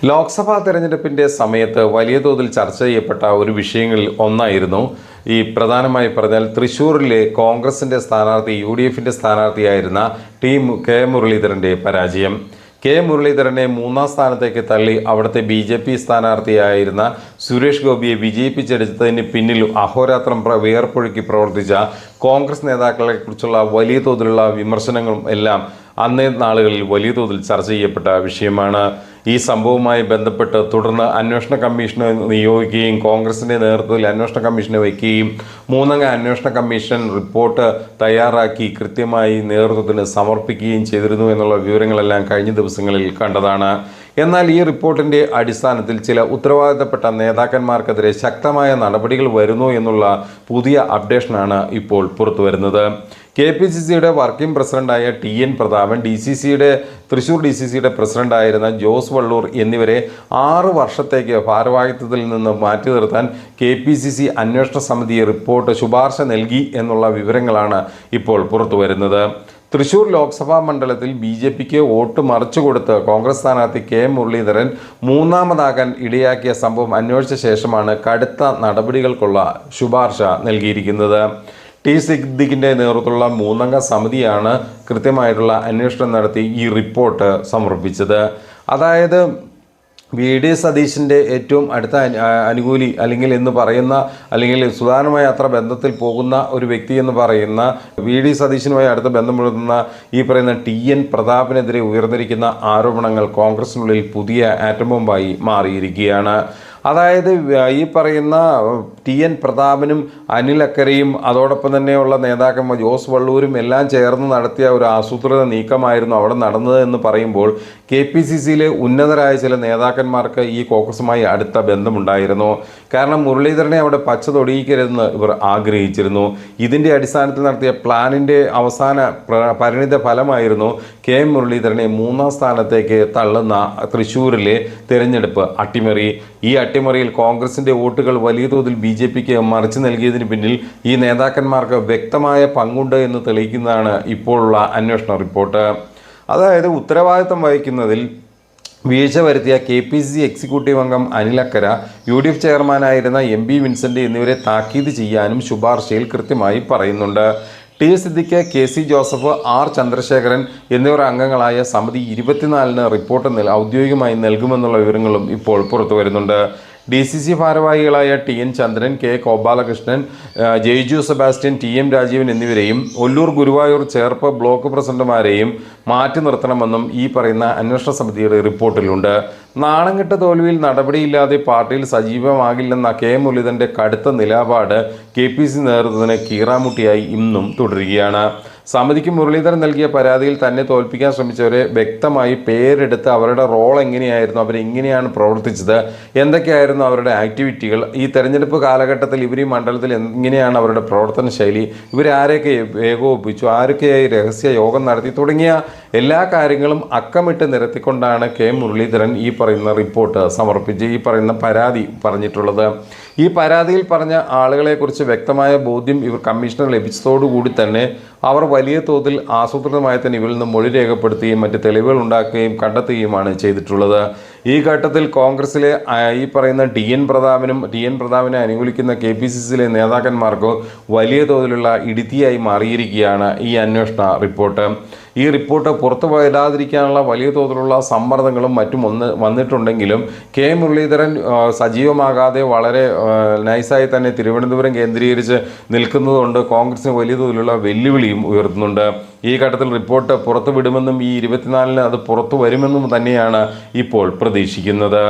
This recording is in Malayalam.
ലോക്സഭാ തെരഞ്ഞെടുപ്പിൻ്റെ സമയത്ത് വലിയ തോതിൽ ചർച്ച ചെയ്യപ്പെട്ട ഒരു വിഷയങ്ങളിൽ ഒന്നായിരുന്നു ഈ പ്രധാനമായി പറഞ്ഞാൽ തൃശ്ശൂരിലെ കോൺഗ്രസിൻ്റെ സ്ഥാനാർത്ഥി UDFിൻ്റെ സ്ഥാനാർത്ഥിയായിരുന്ന കെ മുരളീധരൻ്റെ പരാജയം. കെ മുരളീധരനെ മൂന്നാം സ്ഥാനത്തേക്ക് തള്ളി അവിടുത്തെ BJP സ്ഥാനാർത്ഥിയായിരുന്ന സുരേഷ് ഗോപിയെ വിജയിപ്പിച്ചെടുത്തതിന് പിന്നിൽ അഹോരാത്രം വിയർപ്പൊഴുക്കി പ്രവർത്തിച്ച കോൺഗ്രസ് നേതാക്കളെക്കുറിച്ചുള്ള വലിയ തോതിലുള്ള വിമർശനങ്ങളും എല്ലാം അന്നേ നാളുകളിൽ വലിയ തോതിൽ ചർച്ച ചെയ്യപ്പെട്ട വിഷയമാണ്. ഈ സംഭവവുമായി ബന്ധപ്പെട്ട് തുടർന്ന് അന്വേഷണ കമ്മീഷനെ നിയോഗിക്കുകയും കോൺഗ്രസിൻ്റെ നേതൃത്വത്തിൽ അന്വേഷണ കമ്മീഷനെ വയ്ക്കുകയും മൂന്നംഗ അന്വേഷണ കമ്മീഷൻ റിപ്പോർട്ട് തയ്യാറാക്കി കൃത്യമായി നേതൃത്വത്തിന് സമർപ്പിക്കുകയും ചെയ്തിരുന്നു എന്നുള്ള വിവരങ്ങളെല്ലാം കഴിഞ്ഞ ദിവസങ്ങളിൽ കണ്ടതാണ്. എന്നാൽ ഈ റിപ്പോർട്ടിൻ്റെ അടിസ്ഥാനത്തിൽ ചില ഉത്തരവാദിത്തപ്പെട്ട നേതാക്കന്മാർക്കെതിരെ ശക്തമായ നടപടികൾ വരുന്നു എന്നുള്ള പുതിയ അപ്ഡേഷനാണ് ഇപ്പോൾ പുറത്തു വരുന്നത്. KPCCയുടെ വർക്കിംഗ് പ്രസിഡന്റായ TN പ്രതാപൻ, തൃശ്ശൂർ DCCയുടെ പ്രസിഡന്റായിരുന്ന ജോസ് വള്ളൂർ എന്നിവരെ 6 വർഷത്തേക്ക് ഭാരവാഹിത്വത്തിൽ നിന്ന് മാറ്റി നിർത്താൻ KPCC അന്വേഷണ സമിതി റിപ്പോർട്ട് ശുപാർശ നൽകി എന്നുള്ള വിവരങ്ങളാണ് ഇപ്പോൾ പുറത്തു വരുന്നത്. തൃശ്ശൂർ ലോക്സഭാ മണ്ഡലത്തിൽ BJPക്ക് വോട്ട് മറിച്ചുകൊടുത്ത് കോൺഗ്രസ് സ്ഥാനാർത്ഥി കെ മുരളീധരൻ മൂന്നാമതാകാൻ ഇടയാക്കിയ സംഭവം അന്വേഷിച്ച ശേഷമാണ് കടുത്ത നടപടികൾക്കുള്ള ശുപാർശ നൽകിയിരിക്കുന്നത്. സിദ്ദിഖിൻ്റെ നേതൃത്വത്തിലുള്ള മൂന്നംഗ സമിതിയാണ് കൃത്യമായിട്ടുള്ള അന്വേഷണം നടത്തി ഈ റിപ്പോർട്ട് സമർപ്പിച്ചത്. അതായത് VD സതീശിൻ്റെ ഏറ്റവും അടുത്ത അനുകൂലി അല്ലെങ്കിൽ സുധാരണമായി അത്ര ബന്ധത്തിൽ പോകുന്ന ഒരു വ്യക്തി എന്ന് പറയുന്ന VD സതീശനുമായി അടുത്ത ബന്ധം പുലർത്തുന്ന ഈ പറയുന്ന TN പ്രതാപനെതിരെ ഉയർന്നിരിക്കുന്ന ആരോപണങ്ങൾ കോൺഗ്രസിനുള്ളിൽ പുതിയ ആറ്റം ബോംബായി മാറിയിരിക്കുകയാണ്. അതായത് ഈ പറയുന്ന TN പ്രതാപനും അനിൽ അക്കരയും അതോടൊപ്പം തന്നെയുള്ള നേതാക്കന്മാർ ജോസ് വള്ളൂരും എല്ലാം ചേർന്ന് നടത്തിയ ഒരു ആസൂത്രിത നീക്കമായിരുന്നു അവിടെ നടന്നത് എന്ന് പറയുമ്പോൾ KPCCയിലെ ഉന്നതരായ ചില നേതാക്കന്മാർക്ക് ഈ കോൺഗ്രസുമായി അടുത്ത ബന്ധമുണ്ടായിരുന്നു. കാരണം മുരളീധരനെ അവിടെ പച്ച തൊടിയിക്കരുതെന്ന് ഇവർ ആഗ്രഹിച്ചിരുന്നു. ഇതിൻ്റെ അടിസ്ഥാനത്തിൽ നടത്തിയ പ്ലാനിൻ്റെ അവസാന പരിണിത ഫലമായിരുന്നു കെ മുരളീധരനെ മൂന്നാം സ്ഥാനത്തേക്ക് തള്ളുന്ന തൃശ്ശൂരിലെ തിരഞ്ഞെടുപ്പ് അട്ടിമറി. ഈ അട്ടിമറിയിൽ കോൺഗ്രസിൻ്റെ വോട്ടുകൾ വലിയ തോതിൽ BJPക്ക് മറിച്ചു നൽകിയതിന് പിന്നിൽ ഈ നേതാക്കന്മാർക്ക് വ്യക്തമായ പങ്കുണ്ട് എന്ന് തെളിയിക്കുന്നതാണ് ഇപ്പോഴുള്ള അന്വേഷണ റിപ്പോർട്ട്. അതായത് ഉത്തരവാദിത്തം വഹിക്കുന്നതിൽ വീഴ്ച വരുത്തിയ KPCC എക്സിക്യൂട്ടീവ് അംഗം അനിൽ അക്കര, UDF ചെയർമാനായിരുന്ന MP വിൻസെൻ്റ് എന്നിവരെ താക്കീത് ചെയ്യാനും ശുപാർശയിൽ കൃത്യമായി പറയുന്നുണ്ട്. Siddique, KC Joseph, R Chandrasekharan എന്നിവർ അംഗങ്ങളായ സമിതി 24-ന് റിപ്പോർട്ട് ഔദ്യോഗികമായി നൽകുമെന്നുള്ള വിവരങ്ങളും ഇപ്പോൾ പുറത്തു വരുന്നുണ്ട്. DCC ഭാരവാഹികളായ TN ചന്ദ്രൻ, K Gopalakrishnan, Jaiju Sebastian, TM Rajeevan എന്നിവരെയും ഒല്ലൂർ ഗുരുവായൂർ ചേർപ്പ് ബ്ലോക്ക് പ്രസിഡന്റുമാരെയും മാറ്റി നിർത്തണമെന്നും ഈ പറയുന്ന അന്വേഷണ സമിതിയുടെ റിപ്പോർട്ടിലുണ്ട്. നാണംകെട്ട തോൽവിയിൽ നടപടിയില്ലാതെ പാർട്ടിയിൽ സജീവമാകില്ലെന്ന കെ മുരളീധരൻ്റെ കടുത്ത നിലപാട് KPCC നേതൃത്വത്തിന് കീറാമുട്ടിയായി ഇന്നും തുടരുകയാണ്. സമിതിക്ക് മുരളീധരൻ നൽകിയ പരാതിയിൽ തന്നെ തോൽപ്പിക്കാൻ ശ്രമിച്ചവരെ വ്യക്തമായി പേരെടുത്ത് അവരുടെ റോൾ എങ്ങനെയായിരുന്നു, അവരെങ്ങനെയാണ് പ്രവർത്തിച്ചത്, എന്തൊക്കെയായിരുന്നു അവരുടെ ആക്ടിവിറ്റികൾ, ഈ തെരഞ്ഞെടുപ്പ് കാലഘട്ടത്തിൽ ഇവർ ഈ മണ്ഡലത്തിൽ എങ്ങനെയാണ് അവരുടെ പ്രവർത്തന ശൈലി, ഇവരാരെയൊക്കെ ഏകോപിപ്പിച്ചു, ആരൊക്കെയായി രഹസ്യ യോഗം നടത്തി തുടങ്ങിയ എല്ലാ കാര്യങ്ങളും അക്കമിട്ട് നിരത്തിക്കൊണ്ടാണ് കെ മുരളീധരൻ ഈ പറയുന്ന റിപ്പോർട്ട് സമർപ്പിച്ച് ഈ പറയുന്ന പരാതി പറഞ്ഞിട്ടുള്ളത്. ഈ പരാതിയിൽ പറഞ്ഞ ആളുകളെക്കുറിച്ച് വ്യക്തമായ ബോധ്യം ഇവർ കമ്മീഷണർ ലഭിച്ചതോടുകൂടി തന്നെ അവർ വലിയ തോതിൽ ആസൂത്രിതമായി തന്നെ ഇവരിൽ നിന്ന് മൊഴി രേഖപ്പെടുത്തുകയും മറ്റ് തെളിവുകൾ ഉണ്ടാക്കുകയും കണ്ടെത്തുകയുമാണ് ചെയ്തിട്ടുള്ളത്. ഈ ഘട്ടത്തിൽ കോൺഗ്രസിലെ ഈ പറയുന്ന TN പ്രതാപനെ അനുകൂലിക്കുന്ന KPCCയിലെ നേതാക്കന്മാർക്ക് വലിയ തോതിലുള്ള ഇടുത്തിയായി മാറിയിരിക്കുകയാണ് ഈ അന്വേഷണ റിപ്പോർട്ട്. ഈ റിപ്പോർട്ട് പുറത്തു വരാതിരിക്കാനുള്ള വലിയ തോതിലുള്ള സമ്മർദ്ദങ്ങളും മറ്റും വന്നിട്ടുണ്ടെങ്കിലും കെ മുരളീധരൻ സജീവമാകാതെ വളരെ നൈസായി തന്നെ തിരുവനന്തപുരം കേന്ദ്രീകരിച്ച് നിൽക്കുന്നതുകൊണ്ട് കോൺഗ്രസിന് വലിയ തോതിലുള്ള വെല്ലുവിളിയും ഉയർത്തുന്നുണ്ട്. ഈ ഘട്ടത്തിൽ റിപ്പോർട്ട് പുറത്തു വിടുമെന്നും ഈ 24-ന് അത് പുറത്തു വരുമെന്നും തന്നെയാണ് ഇപ്പോൾ പ്രതീക്ഷിക്കുന്നത്.